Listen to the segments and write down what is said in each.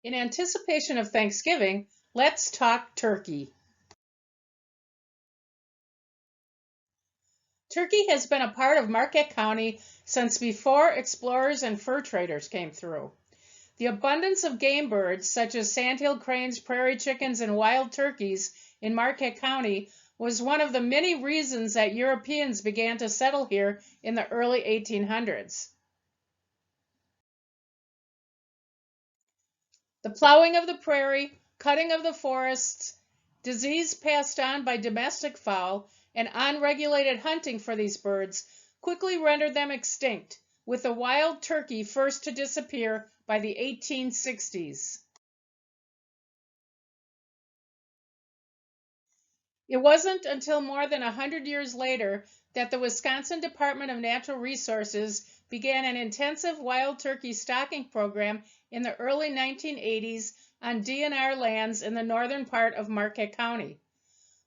In anticipation of Thanksgiving, let's talk turkey. Turkey has been a part of Marquette County since before explorers and fur traders came through. The abundance of game birds, such as sandhill cranes, prairie chickens, and wild turkeys in Marquette County, was one of the many reasons that Europeans began to settle here in the early 1800s. The plowing of the prairie, cutting of the forests, disease passed on by domestic fowl, and unregulated hunting for these birds quickly rendered them extinct, with the wild turkey first to disappear by the 1860s. It wasn't until more than 100 years later that the Wisconsin Department of Natural Resources began an intensive wild turkey stocking program in the early 1980s on DNR lands in the northern part of Marquette County.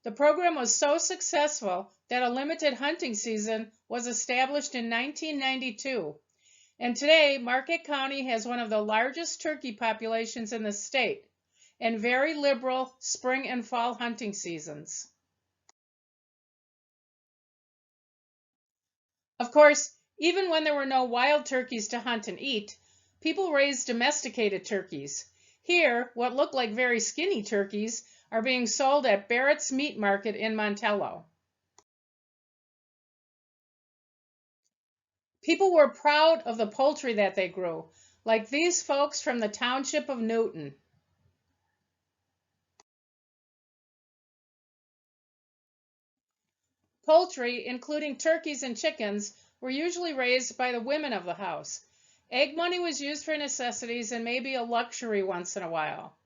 The program was so successful that a limited hunting season was established in 1992. And today, Marquette County has one of the largest turkey populations in the state and very liberal spring and fall hunting seasons. Of course, even when there were no wild turkeys to hunt and eat, people raised domesticated turkeys. Here, what look like very skinny turkeys are being sold at Barrett's Meat Market in Montello. People were proud of the poultry that they grew, like these folks from the township of Newton. Poultry, including turkeys and chickens, were usually raised by the women of the house. Egg money was used for necessities and maybe a luxury once in a while.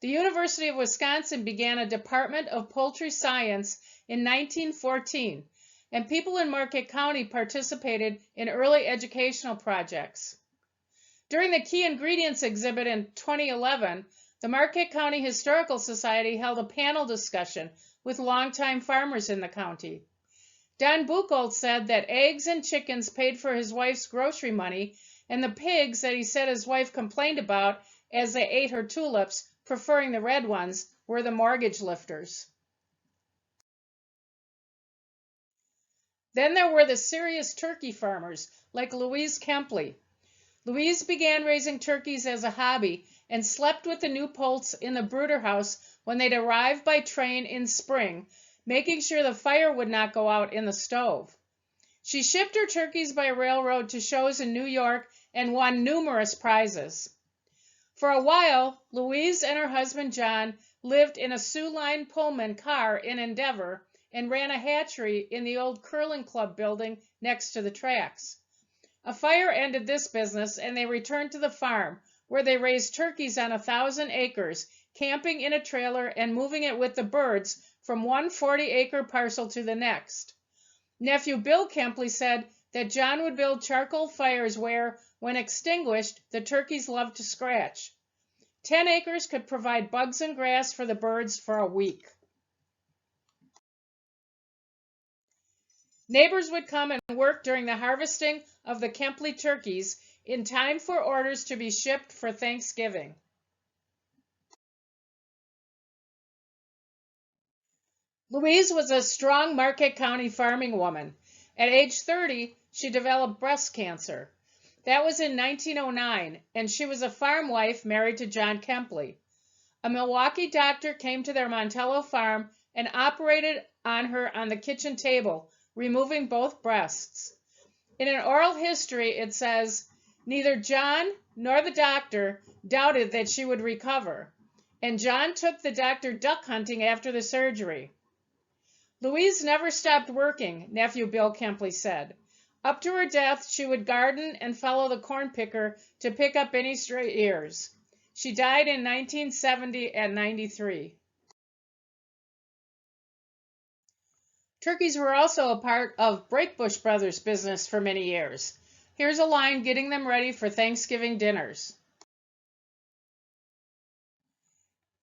The University of Wisconsin began a Department of Poultry Science in 1914, and people in Marquette County participated in early educational projects. During the Key Ingredients exhibit in 2011, the Marquette County Historical Society held a panel discussion with longtime farmers in the county. Don Buchholz said that eggs and chickens paid for his wife's grocery money, and the pigs that he said his wife complained about as they ate her tulips, preferring the red ones, were the mortgage lifters. Then there were the serious turkey farmers, like Louise Kempley. Louise began raising turkeys as a hobby and slept with the new poults in the brooder house when they'd arrive by train in spring, making sure the fire would not go out in the stove. She shipped her turkeys by railroad to shows in New York and won numerous prizes. For a while, Louise and her husband John lived in a Sioux Line Pullman car in Endeavor and ran a hatchery in the old curling club building next to the tracks. A fire ended this business and they returned to the farm, where they raised turkeys on 1,000 acres, camping in a trailer and moving it with the birds from one 40-acre parcel to the next. Nephew Bill Kempley said that John would build charcoal fires where, when extinguished, the turkeys loved to scratch. 10 acres could provide bugs and grass for the birds for a week. Neighbors would come and work during the harvesting of the Kempley turkeys in time for orders to be shipped for Thanksgiving. Louise was a strong Marquette County farming woman. At age 30, she developed breast cancer. That was in 1909, and she was a farm wife married to John Kempley. A Milwaukee doctor came to their Montello farm and operated on her on the kitchen table, removing both breasts. In an oral history, it says, "Neither John nor the doctor doubted that she would recover, and John took the doctor duck hunting after the surgery." Louise never stopped working, nephew Bill Kempley said. Up to her death, she would garden and follow the corn picker to pick up any stray ears. She died in 1970 at 93. Turkeys were also a part of Breakbush Brothers' business for many years. Here's a line getting them ready for Thanksgiving dinners.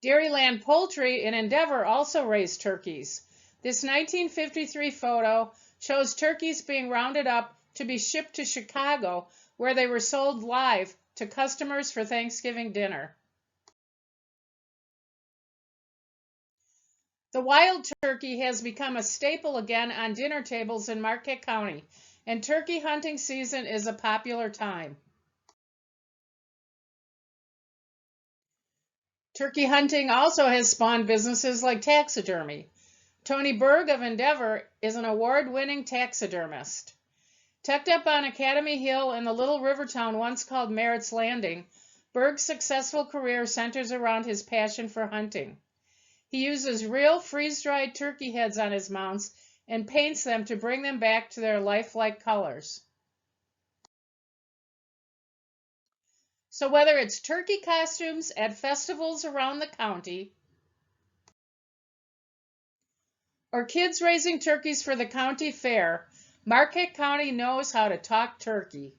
Dairyland Poultry in Endeavor also raised turkeys. This 1953 photo shows turkeys being rounded up to be shipped to Chicago, where they were sold live to customers for Thanksgiving dinner. The wild turkey has become a staple again on dinner tables in Marquette County, and turkey hunting season is a popular time. Turkey hunting also has spawned businesses like taxidermy. Tony Berg of Endeavor is an award-winning taxidermist. Tucked up on Academy Hill in the little river town once called Merritt's Landing, Berg's successful career centers around his passion for hunting. He uses real freeze-dried turkey heads on his mounts and paints them to bring them back to their lifelike colors. So whether it's turkey costumes at festivals around the county or kids raising turkeys for the county fair, Marquette County knows how to talk turkey.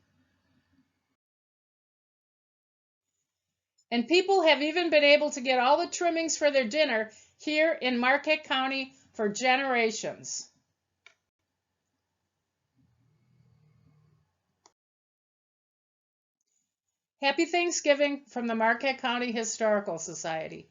And people have even been able to get all the trimmings for their dinner here in Marquette County for generations. Happy Thanksgiving from the Marquette County Historical Society.